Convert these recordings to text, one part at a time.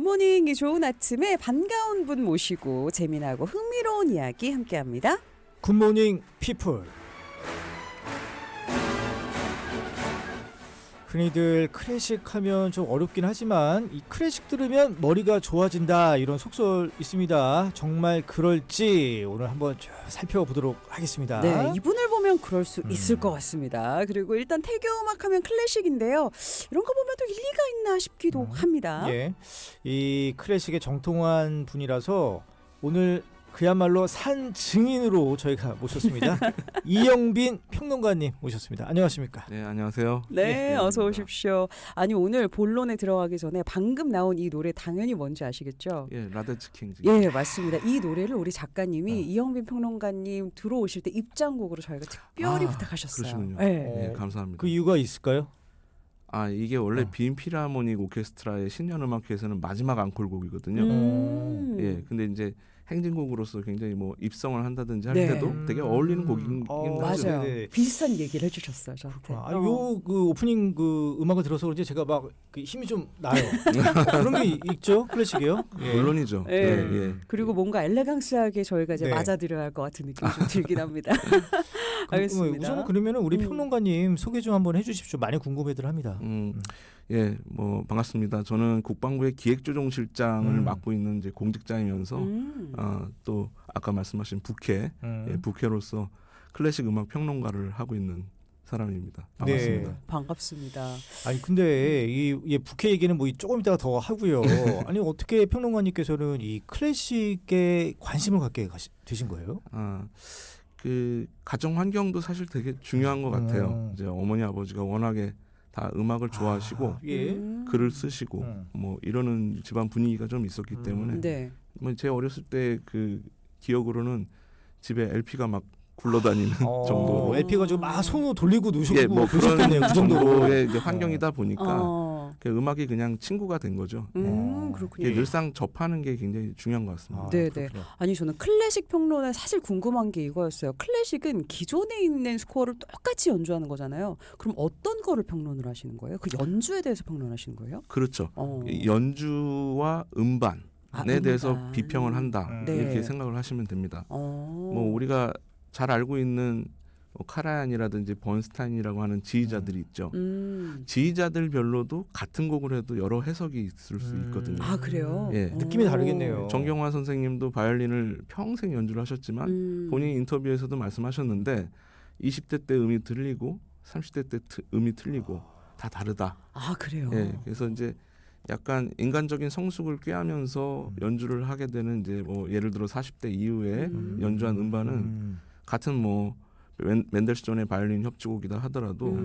굿모닝, 이 좋은 아침에 반가운 분 모시고 재미나고 흥미로운 이야기 함께합니다. 굿모닝 피플. 흔히들 클래식 하면 좀 어렵긴 하지만 이 클래식 들으면 머리가 좋아진다 이런 속설 있습니다. 정말 그럴지 오늘 한번 쭉 살펴보도록 하겠습니다. 네, 이분을 보면 그럴 수 있을 것 같습니다. 그리고 일단 태교 음악 하면 클래식인데요. 이런 거 보면 또 일리가 있나 싶기도 합니다. 예, 이 클래식의 정통한 분이라서 오늘 그야말로 산 증인으로 저희가 모셨습니다. 이영빈 평론가님 모셨습니다. 안녕하십니까? 네, 안녕하세요. 네, 어서 오십시오. 아니, 오늘 본론에 들어가기 전에 방금 나온 이 노래 당연히 뭔지 아시겠죠? 예, 라데츠 킹즈. 예, 맞습니다. 이 노래를 우리 작가님이 이영빈 평론가님 들어오실 때 입장곡으로 저희가 특별히 부탁하셨어요. 그러시군요. 네. 네, 감사합니다. 그 이유가 있을까요? 아, 이게 원래 빈 필하모닉 오케스트라의 신년음악회에서는 마지막 앙콜곡이거든요. 예, 근데 이제 행진곡으로서 굉장히 뭐 입성을 한다든지 할 네. 때도 되게 어울리는 곡이긴 하죠. 맞아요. 네네. 비슷한 얘기를 해주셨어요, 저한테. 요 그 오프닝 그 음악을 들어서 그런지 제가 막 그 힘이 좀 나요. 그런 게 있죠 클래식이요. 예. 물론이죠. 예. 예. 그리고 뭔가 엘레강스하게 저희가 이제 네. 맞아들여야 할 것 같은 느낌이 좀 들긴 합니다. 알겠습니다. 우선 그러면은 우리 평론가님 소개 좀 한번 해주십시오. 많이 궁금해들합니다. 예, 뭐 반갑습니다. 저는 국방부의 기획조정실장을 맡고 있는 이제 공직자이면서 또 아까 말씀하신 부캐, 예, 부캐로서 클래식 음악 평론가를 하고 있는 사람입니다. 반갑습니다. 네. 반갑습니다. 아니 근데 이 부캐 얘기는 뭐 조금 이따가 더 하고요. 아니 어떻게 평론가님께서는 이 클래식에 관심을 갖게 되신 거예요? 그 가정 환경도 사실 되게 중요한 것 같아요. 이제 어머니 아버지가 워낙에 다 음악을 좋아하시고 예. 글을 쓰시고 뭐 이러는 집안 분위기가 좀 있었기 때문에 네. 뭐 제 어렸을 때 그 기억으로는 집에 LP가 막 굴러다니는 정도로 LP가 좀 막 손으로 돌리고 누시고 예, 뭐 그러셨겠네요. 그런 그 정도로. 정도의 이제 환경이다 보니까 그 음악이 그냥 친구가 된 거죠. 그렇군요. 늘상 접하는 게 굉장히 중요한 것 같습니다. 네, 네. 그렇군요. 아니 저는 클래식 평론에 사실 궁금한 게 이거였어요. 클래식은 기존에 있는 스코어를 똑같이 연주하는 거잖아요. 그럼 어떤 거를 평론을 하시는 거예요? 그 연주에 대해서 평론하시는 거예요? 그렇죠. 연주와 음반에 대해서 음반. 비평을 한다. 네. 이렇게 생각을 하시면 됩니다. 뭐 우리가 잘 알고 있는 카라얀이라든지 번스타인이라고 하는 지휘자들이 있죠. 지휘자들별로도 같은 곡을 해도 여러 해석이 있을 수 있거든요. 아, 그래요? 예. 느낌이 다르겠네요. 정경화 선생님도 바이올린을 평생 연주를 하셨지만 본인 인터뷰에서도 말씀하셨는데 20대 때 음이 들리고 30대 때 음이 틀리고 다 다르다. 아, 그래요? 예. 그래서 이제 약간 인간적인 성숙을 꾀하면서 연주를 하게 되는 이제 뭐 예를 들어 40대 이후에 연주한 음반은 같은 뭐 맨델스존의 바이올린 협주곡이다 하더라도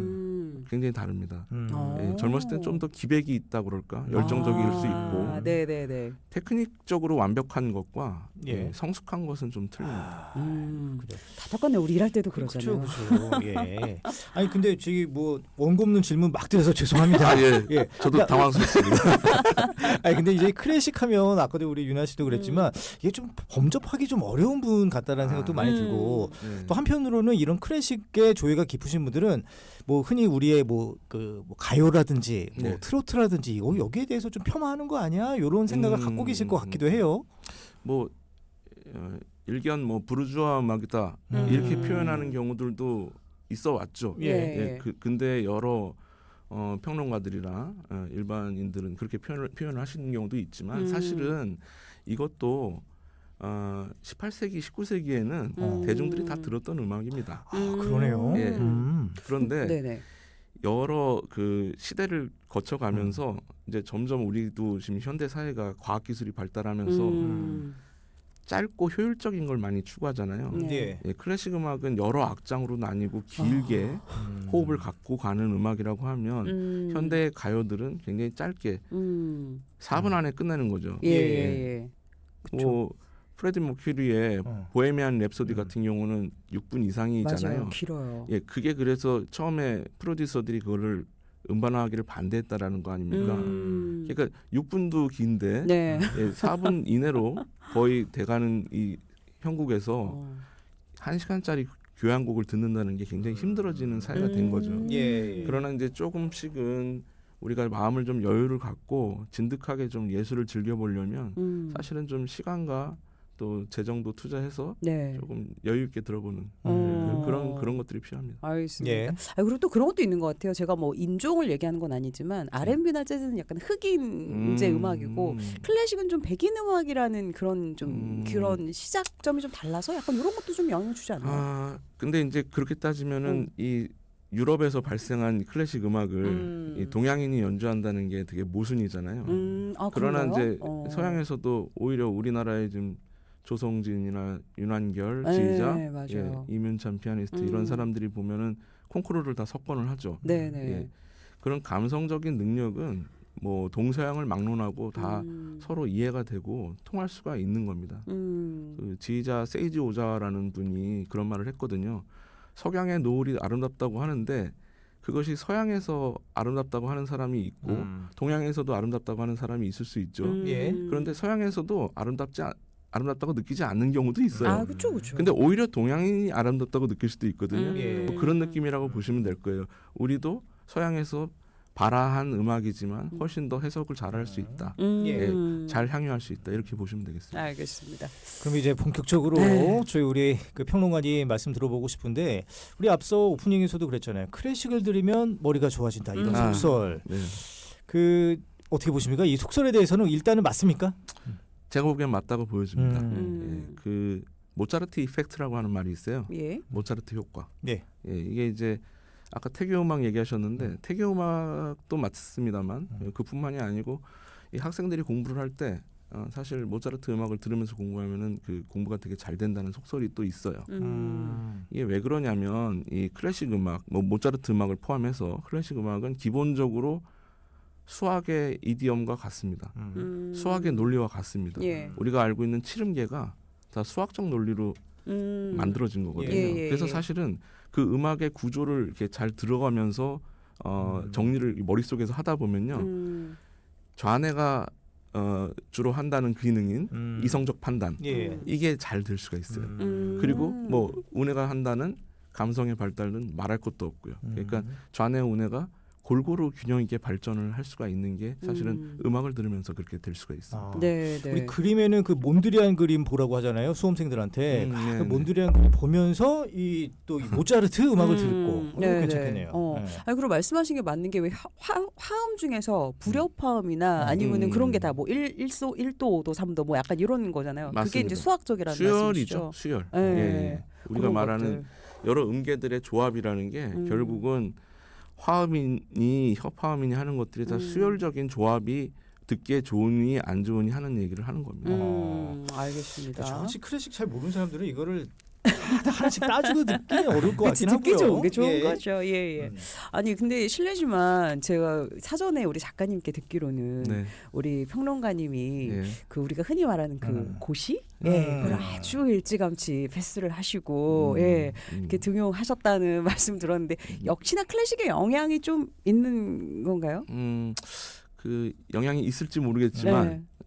굉장히 다릅니다. 예, 젊었을 때는 좀 더 기백이 있다 그럴까 열정적일 수 있고 네네네. 테크닉적으로 완벽한 것과 예. 성숙한 것은 좀 틀립니다. 다 똑같네. 우리 일할 때도 그러잖아요. 그렇죠. 예. 아니 근데 지금 뭐 원고 없는 질문 막 드려서 죄송합니다. 예. 저도 당황스럽습니다. 아니 근데 이제 클래식하면 아까도 우리 윤아 씨도 그랬지만 이게 좀 범접하기 좀 어려운 분 같다라는 생각도 많이 들고 네. 또 한편으로는 이런 클래식의 조예가 깊으신 분들은 뭐 흔히 우리의 뭐 가요라든지 뭐 네. 트로트라든지 여기에 대해서 좀 폄하하는 거 아니야? 이런 생각을 갖고 계실 것 같기도 해요. 뭐 일견 뭐 부르주아 음악이다 이렇게 표현하는 경우들도 있어 왔죠. 예. 근데 여러 평론가들이나 일반인들은 그렇게 표현을 하시는 경우도 있지만 사실은 이것도 18세기, 19세기에는 대중들이 다 들었던 음악입니다. 그러네요. 예. 그런데 네네. 여러 그 시대를 거쳐가면서 이제 점점 우리도 지금 현대 사회가 과학 기술이 발달하면서 짧고 효율적인 걸 많이 추구하잖아요. 네. 예, 클래식 음악은 여러 악장으로 나뉘고 길게 호흡을 갖고 가는 음악이라고 하면 현대 가요들은 굉장히 짧게 4분 안에 끝내는 거죠. 예. 뭐 프레디 머큐리의 보헤미안 랩소디 같은 경우는 6분 이상이잖아요. 맞아요. 길어요. 예, 그게 그래서 처음에 프로듀서들이 그거를 음반화하기를 반대했다라는 거 아닙니까? 그러니까 6분도 긴데 네. 예, 4분 이내로 거의 돼가는 이 형국에서 1시간짜리 교향곡을 듣는다는 게 굉장히 힘들어지는 사회가 된 거죠. 예. 그러나 이제 조금씩은 우리가 마음을 좀 여유를 갖고 진득하게 좀 예술을 즐겨보려면 사실은 좀 시간과 또 재정도 투자해서 네. 조금 여유 있게 들어보는 그런 것들이 필요합니다. 알겠습니다. 예. 그리고 또 그런 것도 있는 것 같아요. 제가 뭐 인종을 얘기하는 건 아니지만 R&B나 재즈는 약간 흑인 이제 음악이고 클래식은 좀 백인 음악이라는 그런 좀 그런 시작점이 좀 달라서 약간 이런 것도 좀 영향을 주지 않나요? 근데 이제 그렇게 따지면은 이 유럽에서 발생한 클래식 음악을 이 동양인이 연주한다는 게 되게 모순이잖아요. 그러나 그런가요? 이제 서양에서도 오히려 우리나라의 좀 조성진이나 윤한결 네, 지휘자, 맞아요. 이문찬 피아니스트 이런 사람들이 보면은 콩쿠르를 다 석권을 하죠. 네네. 예. 그런 감성적인 능력은 뭐 동서양을 막론하고 다 서로 이해가 되고 통할 수가 있는 겁니다. 그 지휘자 세이지 오자라는 분이 그런 말을 했거든요. 석양의 노을이 아름답다고 하는데 그것이 서양에서 아름답다고 하는 사람이 있고 동양에서도 아름답다고 하는 사람이 있을 수 있죠. 예. 그런데 서양에서도 아름답다고 느끼지 않는 경우도 있어요. 그렇죠. 근데 오히려 동양인이 아름답다고 느낄 수도 있거든요. 예. 뭐 그런 느낌이라고 보시면 될 거예요. 우리도 서양에서 발아한 음악이지만 훨씬 더 해석을 잘할 수 있다. 잘 향유할 수 있다. 이렇게 보시면 되겠습니다. 알겠습니다. 그럼 이제 본격적으로 네. 저희 우리 그 평론가님 말씀 들어보고 싶은데 우리 앞서 오프닝에서도 그랬잖아요. 클래식을 들으면 머리가 좋아진다 이런 속설. 네. 그 어떻게 보십니까? 이 속설에 대해서는 일단은 맞습니까? 제가 보기엔 맞다고 보여집니다. 음. 예, 그 모차르트 이펙트라고 하는 말이 있어요. 예. 모차르트 효과. 예. 이게 이제 아까 태교 음악 얘기하셨는데 태교 음악도 맞습니다만 그뿐만이 아니고 이 학생들이 공부를 할 때 사실 모차르트 음악을 들으면서 공부하면은 그 공부가 되게 잘 된다는 속설이 또 있어요. 이게 왜 그러냐면 이 클래식 음악, 뭐 모차르트 음악을 포함해서 클래식 음악은 기본적으로 수학의 이디엄과 같습니다. 수학의 논리와 같습니다. 예. 우리가 알고 있는 칠음계가 다 수학적 논리로 만들어진 거거든요. 예. 그래서 사실은 그 음악의 구조를 이렇게 잘 들어가면서 정리를 머릿속에서 하다 보면요. 좌뇌가 주로 한다는 기능인 이성적 판단 예. 이게 잘 될 수가 있어요. 그리고 뭐 우뇌가 한다는 감성의 발달은 말할 것도 없고요. 그러니까 좌뇌 우뇌가 골고루 균형 있게 발전을 할 수가 있는 게 사실은 음악을 들으면서 그렇게 될 수가 있어요. 네, 네. 우리 그림에는 그 몬드리안 그림 보라고 하잖아요. 수험생들한테 네, 그 네. 몬드리안 그림 보면서 이 또 모차르트 음악을 듣고 네, 괜찮겠네요. 네. 네. 그리고 말씀하신 게 맞는 게 왜 화음 중에서 불협화음이나 아니면은 그런 게 다 뭐 1소 1도 5도 3도 뭐 약간 이런 거잖아요. 그게 맞습니다. 이제 수학적이라는 수열이죠. 말씀이시죠. 수열. 네. 예. 우리가 그런 말하는 것들. 여러 음계들의 조합이라는 게 결국은 화음이니 협화음이니 하는 것들이 다 수열적인 조합이 듣기에 좋으니 안 좋으니 하는 얘기를 하는 겁니다. 알겠습니다. 정확히 클래식 잘 모르는 사람들은 이거를 다 하나씩 따지고 듣기는 어려울 것 그치, 같긴 듣기 하고요. 좋은 게 좋은 예. 거죠. 예. 아니 근데 실례지만 제가 사전에 우리 작가님께 듣기로는 네. 우리 평론가님이 예. 그 우리가 흔히 말하는 그 고시, 그걸 아주 일찌감치 패스를 하시고 이렇게 등용하셨다는 말씀 들었는데 역시나 클래식의 영향이 좀 있는 건가요? 그 영향이 있을지 모르겠지만 네.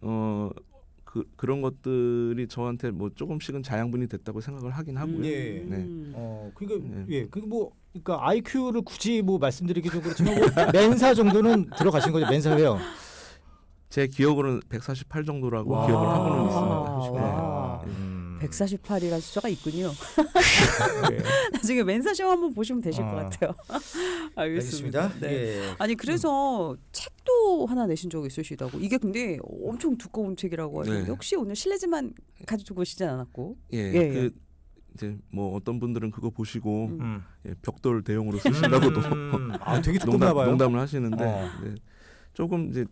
그런 것들이 저한테 뭐 조금씩은 자양분이 됐다고 생각을 하긴 하고요. 예. 네. 그러니까 네. 예, 그러니까 IQ를 굳이 뭐 말씀드리기 좀 그렇지만 뭐 멘사 정도는 들어가신 거죠. 멘사 회요. 제 기억으로는 148 정도라고 와. 기억을 하고는 있습니다. 와. 네. 148이라는 숫자가 있군요. 예. 나중에 멘사 시험 한번 보시면 되실 것 어. 같아요. 알겠습니다. 알겠습니다. 네. 예. 아니 그래서 책도 하나 내신 적이 있으시다고. 이게 근데 엄청 두꺼운 책이라고 하는데 네. 혹시 오늘 실례지만 가지고 오시진 않았고? 예. 예, 그 이제 뭐 어떤 분들은 그거 보시고 음. 벽돌 대용으로 쓰신다고도 아, 되게 두껍나 봐요. 농담을 하시는데 어. 네. 조금 이제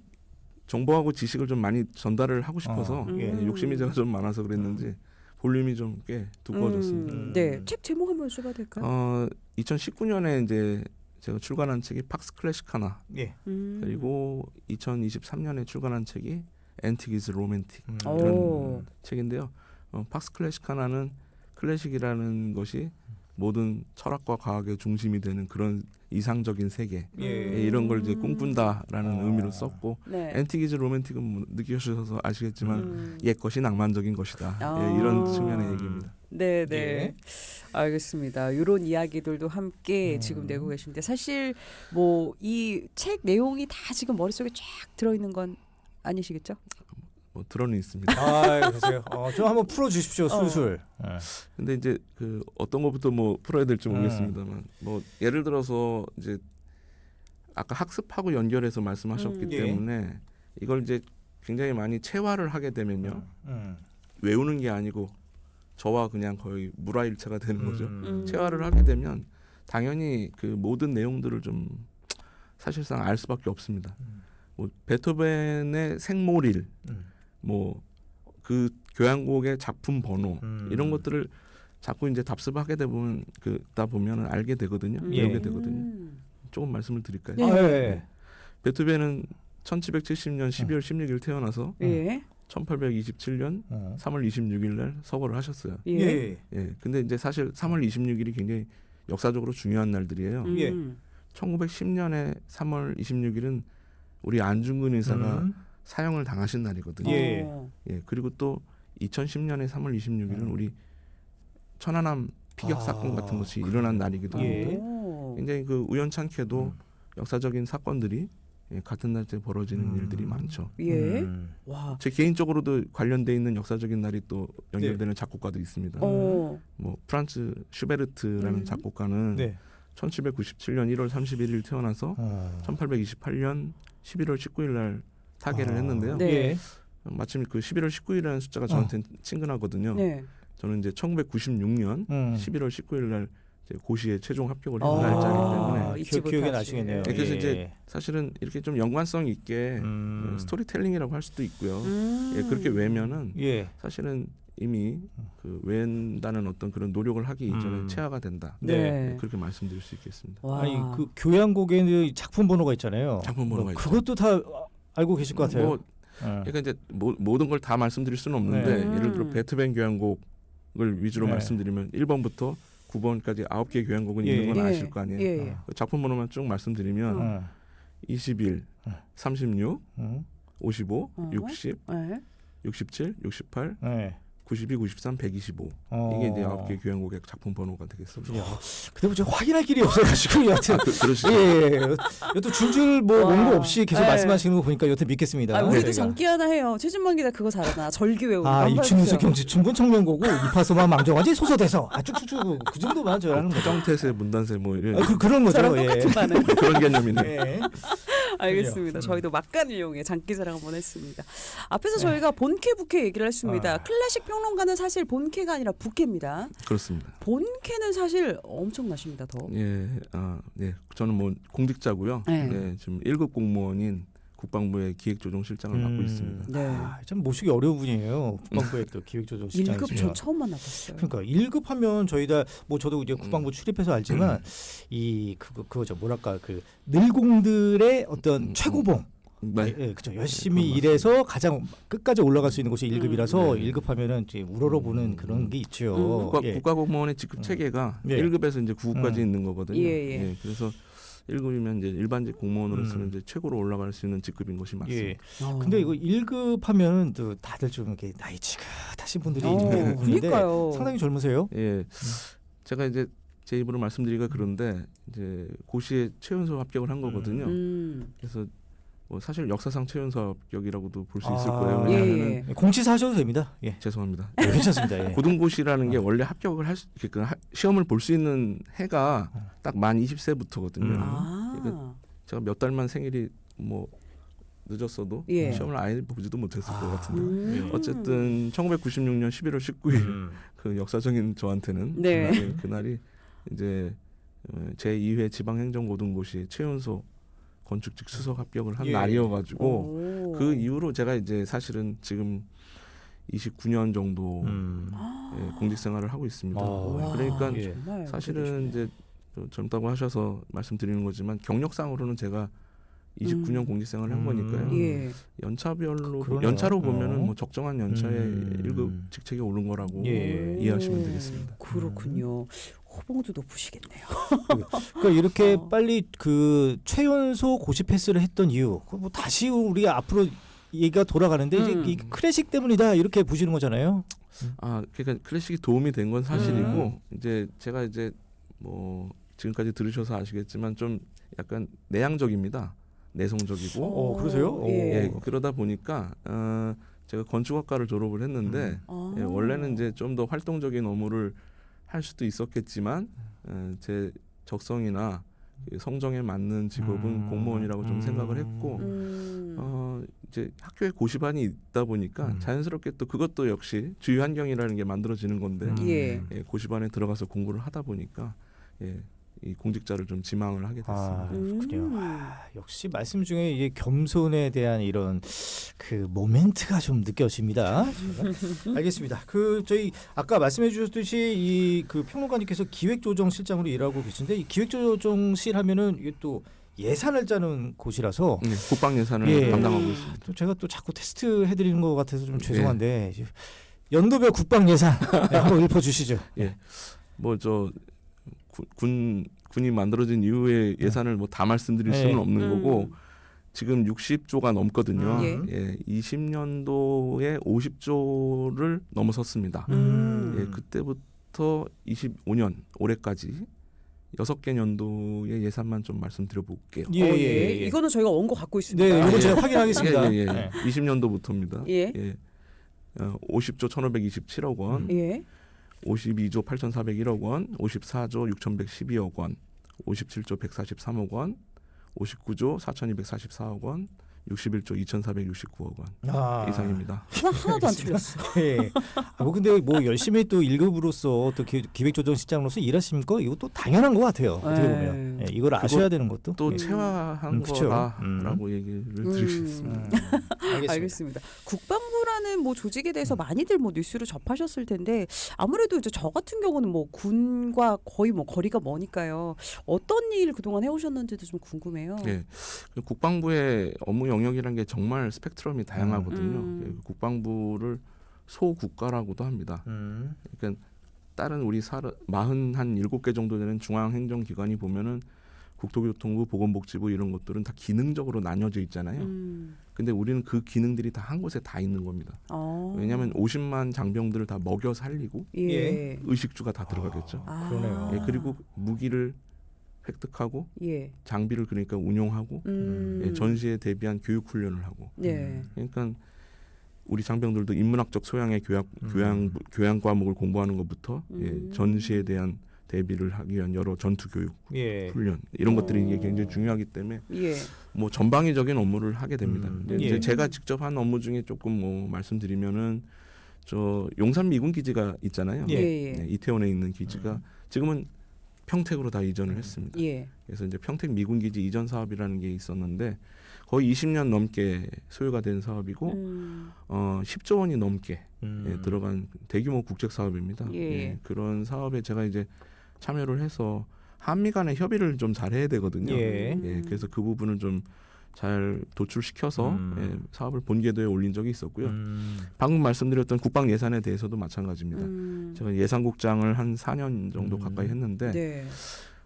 정보하고 지식을 좀 많이 전달을 하고 싶어서 예. 욕심이 제가 좀 많아서 그랬는지 볼륨이 좀 꽤 두꺼워졌습니다. 네, 책 제목 한번 써봐도 될까요? 2019년에 이제 제가 출간한 책이 팍스 클래시카나 예. 그리고 2023년에 출간한 책이 앤틱 이즈 로맨틱 오. 이런 책인데요. 팍스 클래시카나는 클래식이라는 것이 모든 철학과 과학의 중심이 되는 그런 이상적인 세계 예. 이런 걸 이제 꿈꾼다라는 아. 의미로 썼고 네. 앤티기즈 로맨틱은 뭐 느끼셔서 아시겠지만 옛 것이 낭만적인 것이다. 아. 예, 이런 측면의 얘기입니다. 네, 네. 예. 알겠습니다. 이런 이야기들도 함께 지금 내고 계신데 사실 뭐 이 책 내용이 다 지금 머릿속에 쫙 들어 있는 건 아니시겠죠? 뭐 드러는 있습니다. 아, 그러세요. 좀 한번 풀어 주십시오. 술술. 근데 이제 그 어떤 것부터 뭐 풀어야 될지 모르겠습니다만 뭐 예를 들어서 이제 아까 학습하고 연결해서 말씀하셨기 예. 때문에 이걸 이제 굉장히 많이 체화를 하게 되면요. 외우는 게 아니고 저와 그냥 거의 물화일체가 되는 거죠. 체화를 하게 되면 당연히 그 모든 내용들을 좀 사실상 알 수밖에 없습니다. 뭐 베토벤의 생모릴, 뭐 그 교향곡의 작품 번호 이런 것들을 자꾸 이제 답습하게 되면 그다 보면은 알게 되거든요. 예. 외우게 되거든요. 조금 말씀을 드릴까요? 네. 아, 예. 베토벤은 1770년 12월 16일 태어나서 예. 1827년 3월 26일 날 서거를 하셨어요. 예. 예. 예. 근데 이제 사실 3월 26일이 굉장히 역사적으로 중요한 날들이에요. 예. 1910년에 3월 26일은 우리 안중근 의사가 사형을 당하신 날이거든요. 예. 예. 그리고 또 2010년에 3월 26일은 우리 천안함 피격 사건 같은 것이 일어난 날이기도 예. 합니다. 오. 굉장히 그 우연찮게도 역사적인 사건들이 예, 같은 날짜에 벌어지는 일들이 많죠. 예. 와. 제 개인적으로도 관련돼 있는 역사적인 날이 또 연결되는 작곡가도 있습니다. 어. 뭐 프란츠 슈베르트라는 작곡가는 네. 1797년 1월 31일 태어나서 1828년 11월 19일 날 타계를 했는데요. 네. 예. 마침 그 11월 19일이라는 숫자가 저한테는 친근하거든요. 네. 저는 이제 1996년 11월 19일 날 이제 고시에 최종 합격을 한 아. 날짜이기 때문에 잊지 기억에 못하지. 나시겠네요. 네, 그래서 예. 이제 사실은 이렇게 좀 연관성 있게 스토리텔링이라고 할 수도 있고요. 예, 그렇게 외면은 예. 사실은 이미 그 외운다는 어떤 그런 노력을 하기 이전에 체화가 된다. 네. 예, 그렇게 말씀드릴 수 있겠습니다. 와. 아니 그 교향곡에는 작품 번호가 있잖아요. 작품 번호가 있죠. 그것도 다 알고 계실 것 같아요. 뭐, 그러니까 이제 모든 걸 다 말씀드릴 수는 없는데 네. 예를 들어 베토벤 교향곡을 위주로 네. 말씀드리면 1번부터 9번까지 9개의 교향곡은 예. 있는 건 예. 아실 거 아니에요. 예. 예. 그 작품 번호만 쭉 말씀드리면 21, 36, 55, 어. 60, 네. 67, 68, 네. 92, 93, 125 이게 이제 9개 교향곡의 작품 번호가 되겠습니다. 근데 뭐 제가 확인할 길이 없어가지고 여하튼 그러시죠. 예. 여튼 줄줄 뭐 와. 원고 없이 계속 네. 말씀하시는 거 보니까 여튼 믿겠습니다. 아, 우리도 저희가. 장기 하나 해요. 최준만 기자 그거 잘하나. 절기 외우는 거. 아, 한번 입춘수 해주세요. 경지 춘분 청명고고 이파서만 망정하지 소서대서 쭉쭉쭉 그 정도만 저 하는 거죠. 정태세, 문단세 뭐 이런 그런 거죠. 저랑 예. 똑같은 반응. 그런 개념이네. 예. 알겠습니다. 저희도 막간을 이용해 장기자랑 한번 했습니다. 앞에서 저희가 본캐 부캐 얘기를 했습니다. 클래식 평론가는 사실 본캐가 아니라 부캐입니다. 그렇습니다. 본캐는 사실 엄청나십니다. 더. 예, 네, 저는 뭐 공직자고요. 네. 네, 지금 1급 공무원인 국방부의 기획조정실장을 맡고 있습니다. 네. 아, 참 모시기 어려운 분이에요. 국방부의 또 기획조정실장이시죠. 1급 전 처음 만나봤어요. 그러니까 1급 하면 저희 다 뭐 저도 이제 국방부 출입해서 알지만 이 그거죠. 뭐랄까 그 늘공들의 어떤 최고봉. 네. 예, 그죠. 열심히 일해서 가장 끝까지 올라갈 수 있는 곳이 1급이라서 1급 하면은 이제 우러러보는 그런 게 있죠. 예. 국가공무원의 직급 체계가 예. 1급에서 이제 9급까지 있는 거거든요. 예. 그래서 1급이면 이제 일반직 공무원으로서는 이제 최고로 올라갈 수 있는 직급인 것이 맞습니다. 예. 근데 이거 1급 하면 또 다들 좀 이렇게 나이 지긋하신 분들이 좀 있는데 그러니까요. 상당히 젊으세요. 예. 제가 이제 제 입으로 말씀드리기가 그런데 이제 고시에 최연소 합격을 한 거거든요. 그래서 뭐 사실 역사상 최연소 합격이라고도 볼 수 있을 거예요. 예. 왜냐하면 공치사 하셔도 됩니다. 예. 죄송합니다. 예, 괜찮습니다. 예. 고등고시라는 게 원래 합격을 할 수, 시험을 볼 수 있는 해가 딱 만 20세부터거든요. 아. 제가 몇 달만 생일이 뭐 늦었어도 예. 시험을 아예 보지도 못했을 것 같은데 음. 어쨌든 1996년 11월 19일 그 역사적인 저한테는 네. 그날이 이제 제2회 지방행정고등고시 최연소 건축직 수석 합격을 한 예. 날이어가지고 오. 그 이후로 제가 이제 사실은 지금 29년 정도 공직 생활을 하고 있습니다. 와. 그러니까 예. 정말 사실은 이제 좀 젊다고 하셔서 말씀드리는 거지만 경력상으로는 제가 29년 공직생활을 한 거니까요. 예. 연차별로 그러네요. 연차로 보면은 뭐 적정한 연차에 음. 1급 직책에 오른 거라고 예. 이해하시면 되겠습니다. 그렇군요. 호봉도 높으시겠네요. 그러니까 이렇게 빨리 그 최연소 고시 패스를 했던 이유, 뭐 다시 우리가 앞으로 얘기가 돌아가는데 이제 이 클래식 때문이다 이렇게 보시는 거잖아요. 아, 그러니까 클래식이 도움이 된 건 사실이고 이제 제가 이제 뭐 지금까지 들으셔서 아시겠지만 좀 약간 내향적입니다. 내성적이고. 그러세요? 예, 그러다 보니까 제가 건축학과를 졸업을 했는데 예, 원래는 이제 좀 더 활동적인 업무를 할 수도 있었겠지만 제 적성이나 성정에 맞는 직업은 공무원이라고 좀 생각을 했고 이제 학교에 고시반이 있다 보니까 자연스럽게 또 그것도 역시 주위 환경이라는 게 만들어지는 건데 예. 예, 고시반에 들어가서 공부를 하다 보니까 예, 이 공직자를 좀 지망을 하게 됐습니다. 그렇군요. 역시 말씀 중에 이게 겸손에 대한 이런 그 모멘트가 좀 느껴집니다. 알겠습니다. 그 저희 아까 말씀해 주셨듯이 이 그 평론가님께서 기획조정실장으로 일하고 계신데 이 기획조정실 하면은 이게 또 예산을 짜는 곳이라서 네, 국방 예산을 담당하고 있습니다. 또 제가 또 자꾸 테스트 해드리는 것 같아서 좀 죄송한데 이제 연도별 국방 예산 한번 읊어주시죠. 예, 뭐 저 군이 만들어진 이후에 예산을 뭐 다 말씀드릴 수는 없는 거고 지금 60조가 넘거든요. 예, 20년도에 50조를 넘어섰습니다. 예, 그때부터 25년 올해까지 6개 년도의 예산만 좀 말씀드려볼게요. 예. 이거는 저희가 원고 갖고 있습니다. 네, 이거 예. 제가 확인하겠습니다. 예. 네. 20년도부터입니다. 예. 50조 1,527억 원, 예. 52조 8,401억 원, 54조 6,112억 원, 57조 143억 원, 59조 4,244억 원, 61조 2,469억 원 이상입니다. 하나도 안 틀렸어. 예. 뭐 근데 뭐 열심히 또 1급으로서 또 기획조정실장으로서 일하십니까? 이것도 당연한 것 같아요. 어떻게 보면 예, 이걸 아셔야 되는 것도 또 예. 체화한 그쵸. 거다라고 얘기를 드릴 수 있습니다. 알겠습니다. 국방부라는 뭐 조직에 대해서 많이들 뭐 뉴스로 접하셨을 텐데 아무래도 이제 저 같은 경우는 뭐 군과 거의 뭐 거리가 머니까요. 어떤 일 그동안 해오셨는지도 좀 궁금해요. 예, 국방부의 업무 영역이라는 게 정말 스펙트럼이 다양하거든요. 예, 국방부를 소국가라고도 합니다. 그러니까 다른 우리 47개 정도 되는 중앙행정기관이 보면은 국토교통부, 보건복지부 이런 것들은 다 기능적으로 나뉘어져 있잖아요. 근데 우리는 그 기능들이 다 한 곳에 다 있는 겁니다. 왜냐하면 50만 장병들을 다 먹여 살리고 예. 의식주가 다 들어가겠죠. 그러네요. 예, 그리고 무기를 획득하고 예. 장비를 그러니까 운용하고 예, 전시에 대비한 교육 훈련을 하고 네. 그러니까 우리 장병들도 인문학적 소양의 교양 과목을 공부하는 것부터 예, 전시에 대한 대비를 하기 위한 여러 전투 교육 훈련 이런 것들이 이게 굉장히 중요하기 때문에 예. 뭐 전방위적인 업무를 하게 됩니다. 예. 이제 제가 직접 한 업무 중에 조금 뭐 말씀드리면은 저 용산 미군 기지가 있잖아요. 예. 네, 이태원에 있는 기지가 지금은 평택으로 다 이전을 했습니다. 예. 그래서 이제 평택 미군 기지 이전 사업이라는 게 있었는데 거의 20년 넘게 소요가 된 사업이고 10조 원이 넘게 예, 들어간 대규모 국책 사업입니다. 예. 예, 그런 사업에 제가 이제 참여를 해서 한미 간의 협의를 좀 잘 해야 되거든요. 예. 예, 그래서 그 부분을 좀 잘 도출시켜서 예, 사업을 본궤도에 올린 적이 있었고요. 방금 말씀드렸던 국방 예산에 대해서도 마찬가지입니다. 제가 예산국장을 한 4년 정도 가까이 했는데 네.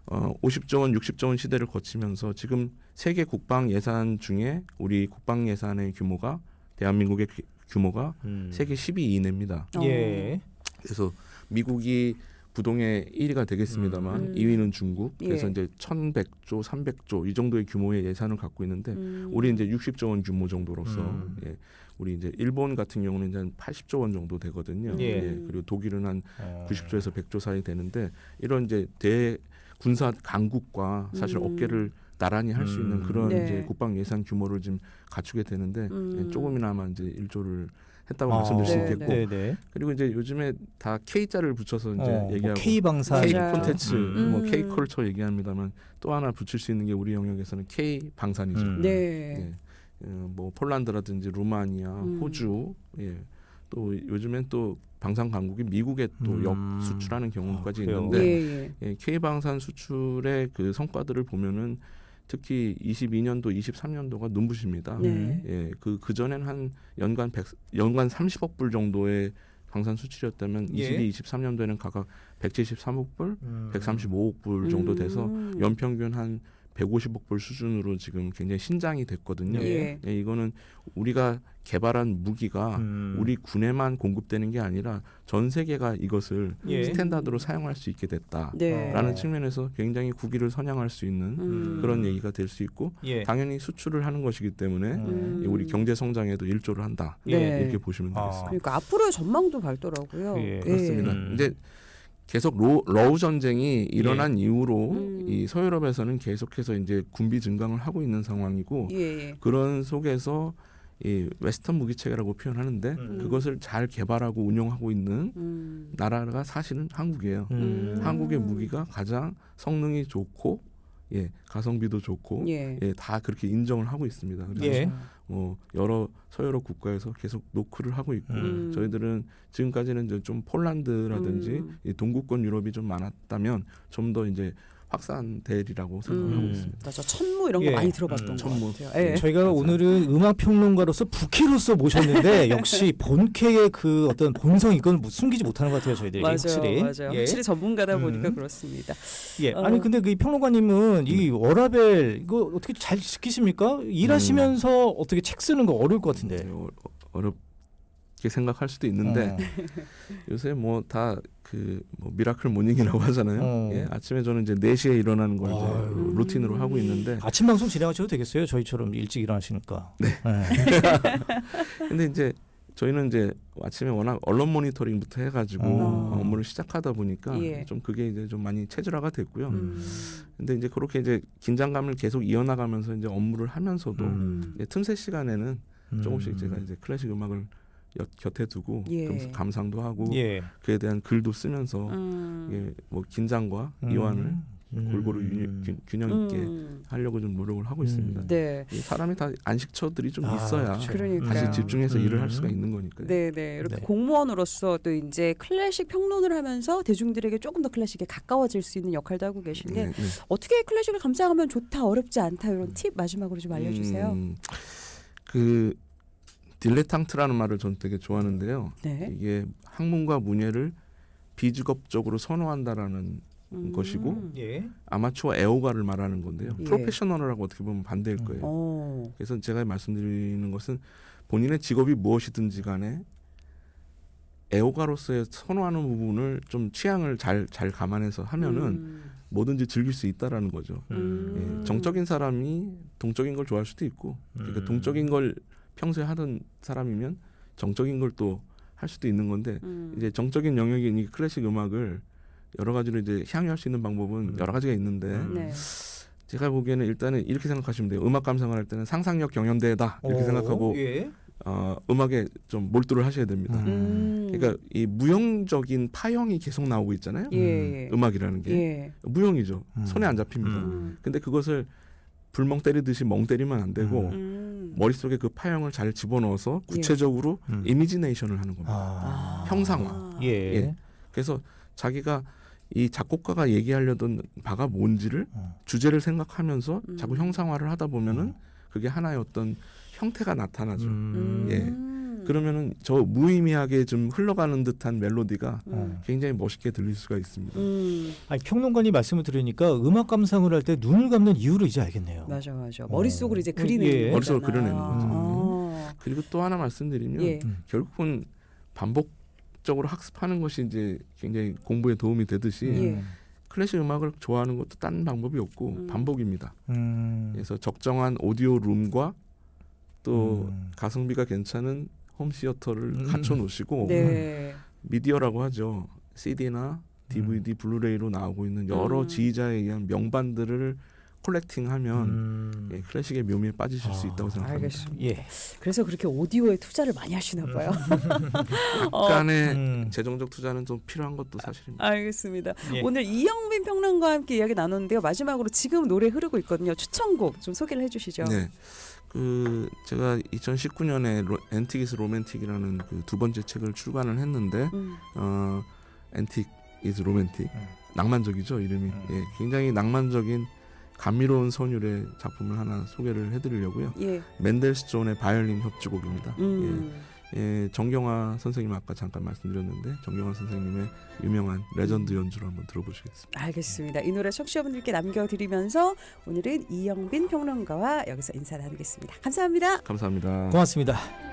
50조 원, 60조 원 시대를 거치면서 지금 세계 국방 예산 중에 우리 국방 예산의 규모가 대한민국의 규모가 세계 10위 이내입니다. 예. 그래서 미국이 부동의 1위가 되겠습니다만 2위는 중국. 그래서 예. 이제 1,100조, 300조 이 정도의 규모의 예산을 갖고 있는데 우리 이제 60조 원 규모 정도로서 예, 우리 이제 일본 같은 경우는 이제 한 80조 원 정도 되거든요. 예. 예, 그리고 독일은 한 90조에서 100조 사이 되는데 이런 이제 대 군사 강국과 사실 어깨를 나란히 할 수 있는 그런 네. 이제 국방 예산 규모를 지금 갖추게 되는데 예, 조금이나마 이제 1조를 했다고 말씀드릴 수 네, 있겠고 네. 그리고 이제 요즘에 다 K자를 붙여서 이제 얘기하고 뭐 K 방사, K 맞아요. 콘텐츠, 뭐 K 컬처 얘기합니다만 또 하나 붙일 수 있는 게 우리 영역에서는 K 방산이죠. 네. 예. 뭐 폴란드라든지 루마니아, 호주, 예. 또 요즘엔 또 방산 강국이 미국에 또 역수출하는 경우까지 그래요? 있는데 예. 예, K 방산 수출의 그 성과들을 보면은 특히 22년도, 23년도가 눈부십니다. 네. 예, 그 전엔 한 연간 30억 불 정도의 방산 수출이었다면 예. 23년도에는 각각 173억 불, 135억 불 정도 돼서 연평균 한 150억 불 수준으로 지금 굉장히 신장이 됐거든요. 예. 예, 이거는 우리가 개발한 무기가 우리 군에만 공급되는 게 아니라 전 세계가 이것을 예. 스탠다드로 사용할 수 있게 됐다라는 네. 측면에서 굉장히 국위를 선양할 수 있는 그런 얘기가 될 수 있고 예. 당연히 수출을 하는 것이기 때문에 우리 경제 성장에도 일조를 한다. 네. 이렇게 보시면 되겠습니다. 그러니까 앞으로의 전망도 밝더라고요. 예. 그렇습니다. 이제 계속 러우 전쟁이 일어난 이후로 음. 이 서유럽에서는 계속해서 이제 군비 증강을 하고 있는 상황이고 예. 그런 속에서 이 웨스턴 무기 체계라고 표현하는데 그것을 잘 개발하고 운용하고 있는 나라가 사실은 한국이에요. 한국의 무기가 가장 성능이 좋고 예, 가성비도 좋고 예. 예, 다 그렇게 인정을 하고 있습니다. 그래서 예. 여러 서유럽 국가에서 계속 노크를 하고 있고 저희들은 지금까지는 이제 좀 폴란드라든지 이 동구권 유럽이 좀 많았다면 좀 더 이제 확산되리라고 생각하고 있습니다. 맞아, 천무 이런 거 예. 많이 들어봤던 것 천무. 같아요. 예. 저희가 오늘은 음악 평론가로서 부캐로서 모셨는데 역시 본캐의 그 어떤 본성 이건 숨기지 못하는 것 같아요 저희들이 맞아요, 확실히. 맞아요. 예. 확실히 전문가다 보니까 그렇습니다. 예. 아니 근데 그 평론가님은 이 워라벨 이거 어떻게 잘 지키십니까? 일하시면서 어떻게 책 쓰는 거 어려울 것 같은데. 어렵게 생각할 수도 있는데 요새 뭐 다 그 뭐 미라클 모닝이라고 하잖아요. 예, 아침에 저는 이제 4시에 일어나는 걸 이제 루틴으로 하고 있는데 아침 방송 진행하셔도 되겠어요. 저희처럼 일찍 일어나시니까. 네. 근데 이제 저희는 이제 아침에 워낙 언론 모니터링부터 해가지고 업무를 시작하다 보니까 예. 좀 그게 이제 좀 많이 체질화가 됐고요. 근데 이제 그렇게 이제 긴장감을 계속 이어나가면서 이제 업무를 하면서도 이제 틈새 시간에는 조금씩 제가 이제 클래식 음악을 곁에 두고 예. 감상도 하고 예. 그에 대한 글도 쓰면서 예, 뭐 긴장과 이완을 골고루 균형 있게 하려고 좀 노력을 하고 있습니다. 네. 이 사람이 다 안식처들이 좀 있어야 그러니까요. 다시 집중해서 일을 할 수가 있는 거니까요. 네. 이렇게 네. 공무원으로서 또 이제 클래식 평론을 하면서 대중들에게 조금 더 클래식에 가까워질 수 있는 역할도 하고 계신데 네, 네. 어떻게 클래식을 감상하면 좋다, 어렵지 않다 이런 팁 마지막으로 좀 알려주세요. 그 딜레탕트라는 말을 전 되게 좋아하는데요. 네. 이게 학문과 문예를 비직업적으로 선호한다라는 것이고 예. 아마추어 애호가를 말하는 건데요. 예. 프로페셔널하고 어떻게 보면 반대일 거예요. 그래서 제가 말씀드리는 것은 본인의 직업이 무엇이든지 간에 애호가로서의 선호하는 부분을 좀 취향을 잘 감안해서 하면은 뭐든지 즐길 수 있다라는 거죠. 예, 정적인 사람이 동적인 걸 좋아할 수도 있고 그러니까 동적인 걸 평소에 하던 사람이면 정적인 걸 또 할 수도 있는 건데 이제 정적인 영역인 이 클래식 음악을 여러 가지로 이제 향유할 수 있는 방법은 여러 가지가 있는데 네. 제가 보기에는 일단은 이렇게 생각하시면 돼요. 음악 감상을 할 때는 상상력 경연대회다 이렇게 생각하고 예. 음악에 좀 몰두를 하셔야 됩니다. 그러니까 이 무형적인 파형이 계속 나오고 있잖아요. 예. 음악이라는 게 예. 무형이죠. 손에 안 잡힙니다. 근데 그것을 불멍 때리듯이 멍 때리면 안 되고 머릿속에 그 파형을 잘 집어넣어서 구체적으로 이미지네이션을 하는 겁니다. 형상화. 예. 그래서 자기가 이 작곡가가 얘기하려던 바가 뭔지를 주제를 생각하면서 자꾸 형상화를 하다 보면은 그게 하나의 어떤 형태가 나타나죠. 예. 그러면은 저 무의미하게 좀 흘러가는 듯한 멜로디가 굉장히 멋있게 들릴 수가 있습니다. 아니, 평론가님 말씀을 들으니까 음악 감상을 할 때 눈을 감는 이유를 이제 알겠네요. 맞아. 머릿속으로 이제 그리는 예. 머릿속으로 거잖아요. 그려내는 거죠. 그리고 또 하나 말씀드리면 예. 결국은 반복적으로 학습하는 것이 이제 굉장히 공부에 도움이 되듯이 예. 클래식 음악을 좋아하는 것도 딴 방법이 없고 반복입니다. 음. 그래서 적정한 오디오 룸과 또 가성비가 괜찮은 홈시어터를 갖춰 놓으시고 네. 미디어라고 하죠. CD나 DVD, 블루레이로 나오고 있는 여러 지휘자에 의한 명반들을 콜렉팅하면 예, 클래식의 묘미에 빠지실 수 있다고 생각합니다. 알겠습니다. 예. 그래서 그렇게 오디오에 투자를 많이 하시나 봐요. 약간의 재정적 투자는 좀 필요한 것도 사실입니다. 알겠습니다. 예. 오늘 이영빈 평론가와 함께 이야기 나눴는데요. 마지막으로 지금 노래 흐르고 있거든요. 추천곡 좀 소개를 해주시죠. 네. 그 제가 2019년에 앤틱 이즈 로맨틱이라는 그 두 번째 책을 출간을 했는데 앤틱 이즈 로맨틱 낭만적이죠 이름이. 예, 굉장히 낭만적인 감미로운 선율의 작품을 하나 소개를 해드리려고요. 예. 멘델스존의 바이올린 협주곡입니다. 음. 예, 정경화 선생님 아까 잠깐 말씀드렸는데 정경화 선생님의 유명한 레전드 연주를 한번 들어보시겠습니다. 알겠습니다. 이 노래 청취자분들께 남겨드리면서 오늘은 이영빈 평론가와 여기서 인사 나누겠습니다. 감사합니다. 감사합니다. 고맙습니다.